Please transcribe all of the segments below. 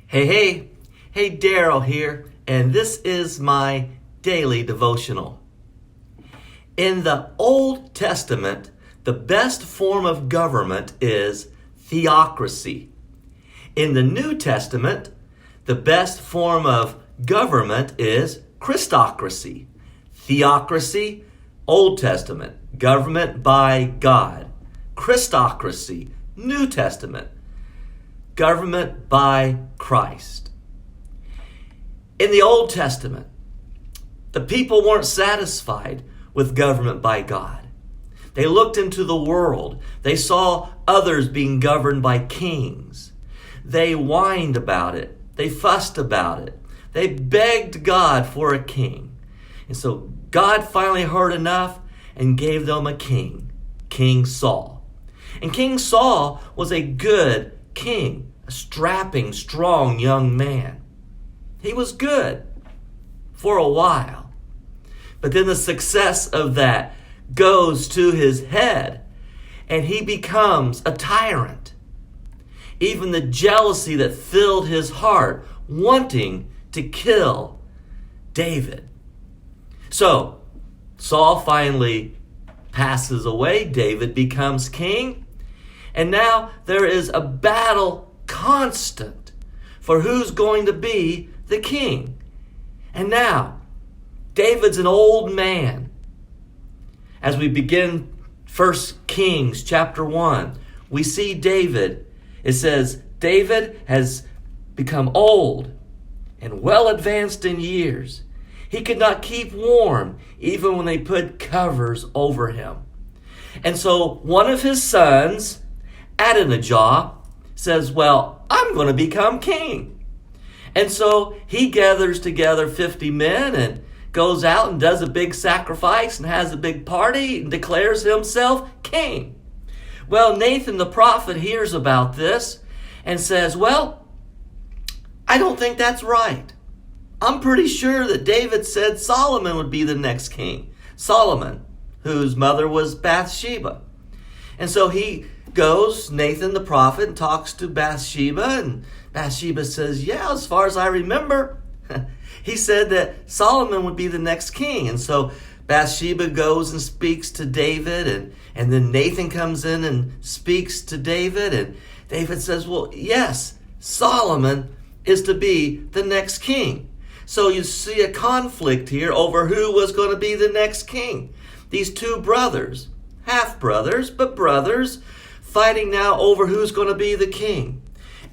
Hey, Daryl here, and this is my daily devotional. In the Old Testament, the best form of government is theocracy. In the New Testament, the best form of government is Christocracy. Theocracy, Old Testament, government by God. Christocracy, New Testament, government by Christ. In the Old Testament, the people weren't satisfied with government by God. They looked into the world. They saw others being governed by kings. They whined about it. They fussed about it. They begged God for a king. And so God finally heard enough and gave them a king, King Saul. And King Saul was a good king, a strapping, strong young man. He was good for a while. But then the success of that goes to his head, and he becomes a tyrant. Even the jealousy that filled his heart, wanting to kill David. So, Saul finally passes away. David becomes king. And now there is a battle constant for who's going to be the king. And now, David's an old man. As we begin 1 Kings chapter 1, we see David. It says, David has become old and well advanced in years. He could not keep warm even when they put covers over him. And so one of his sons, Adonijah, says, well, I'm going to become king. And so he gathers together 50 men and goes out and does a big sacrifice and has a big party and declares himself king. Well, Nathan the prophet hears about this and says, well, I don't think that's right. I'm pretty sure that David said Solomon would be the next king. Solomon, whose mother was Bathsheba. And so he goes, Nathan the prophet, and talks to Bathsheba, and Bathsheba says, yeah, as far as I remember, he said that Solomon would be the next king. And so Bathsheba goes and speaks to David, and then Nathan comes in and speaks to David, and David says, well, yes, Solomon is to be the next king. So you see a conflict here over who was going to be the next king. These two brothers, half brothers, but brothers, fighting now over who's going to be the king.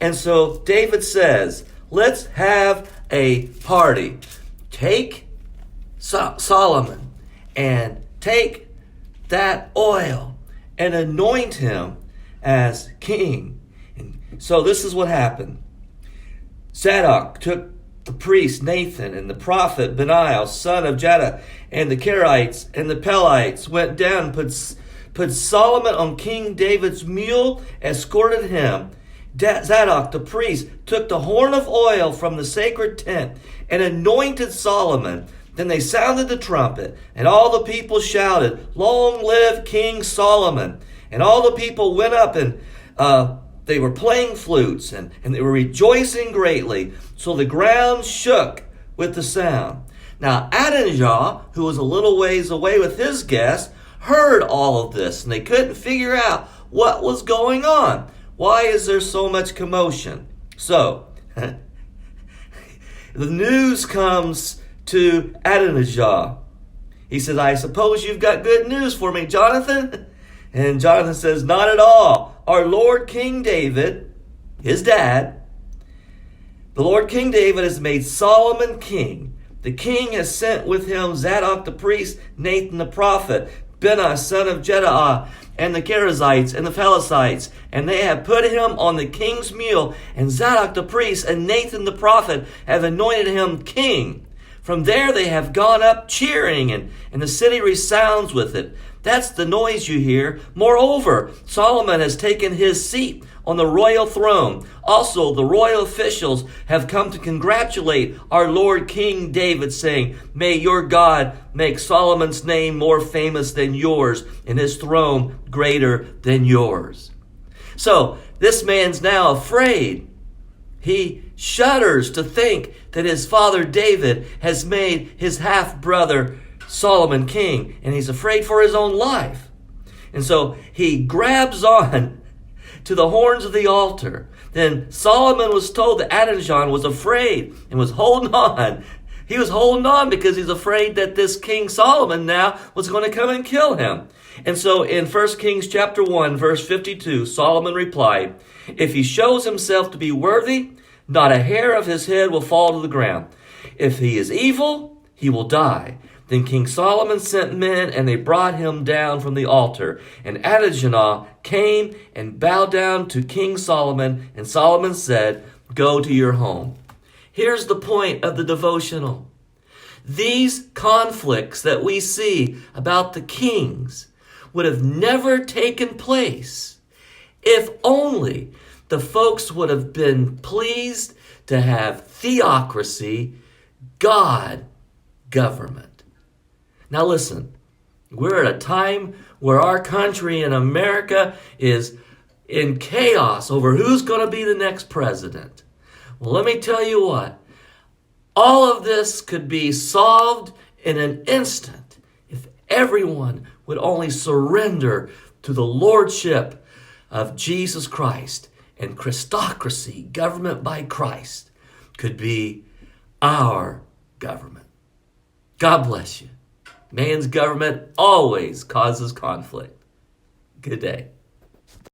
And so David says, let's have a party. Take Solomon and take that oil and anoint him as king. And so this is what happened. Zadok took the priest Nathan and the prophet Benaiah, son of Jada, and the Kerites and the Pelites went down and put Solomon on King David's mule, escorted him. Zadok the priest took the horn of oil from the sacred tent and anointed Solomon. Then they sounded the trumpet, and all the people shouted, "Long live King Solomon!" And all the people went up and they were playing flutes and they were rejoicing greatly. So the ground shook with the sound. Now Adonijah, who was a little ways away with his guests, heard all of this, and they couldn't figure out what was going on. Why is there so much commotion? So the news comes to Adonijah. He says, I suppose you've got good news for me, Jonathan? And Jonathan says, not at all. Our Lord King David, his dad, the Lord King David has made Solomon king. The king has sent with him Zadok the priest, Nathan the prophet, Benaiah son of Jediah, and the Kerites and the Perizzites, and they have put him on the king's mule, and Zadok the priest and Nathan the prophet have anointed him king. From there they have gone up cheering, and the city resounds with it. That's the noise you hear. Moreover, Solomon has taken his seat on the royal throne. Also, the royal officials have come to congratulate our Lord King David, saying, may your God make Solomon's name more famous than yours, and his throne greater than yours. So, this man's now afraid. He shudders to think that his father David has made his half-brother Solomon king, and he's afraid for his own life. And so he grabs on to the horns of the altar. Then Solomon was told that Adonijah was afraid and was holding on. He was holding on because he's afraid that this King Solomon now was going to come and kill him. And so in 1 Kings chapter 1, verse 52, Solomon replied, "If he shows himself to be worthy, not a hair of his head will fall to the ground. If he is evil, he will die." Then King Solomon sent men, and they brought him down from the altar. And Adonijah came and bowed down to King Solomon, and Solomon said, "Go to your home." Here's the point of the devotional. These conflicts that we see about the kings would have never taken place if only the folks would have been pleased to have theocracy, God government. Now listen, we're at a time where our country in America is in chaos over who's going to be the next president. Well, let me tell you what, all of this could be solved in an instant if everyone would only surrender to the lordship of Jesus Christ, and Christocracy, government by Christ, could be our government. God bless you. Man's government always causes conflict. Good day.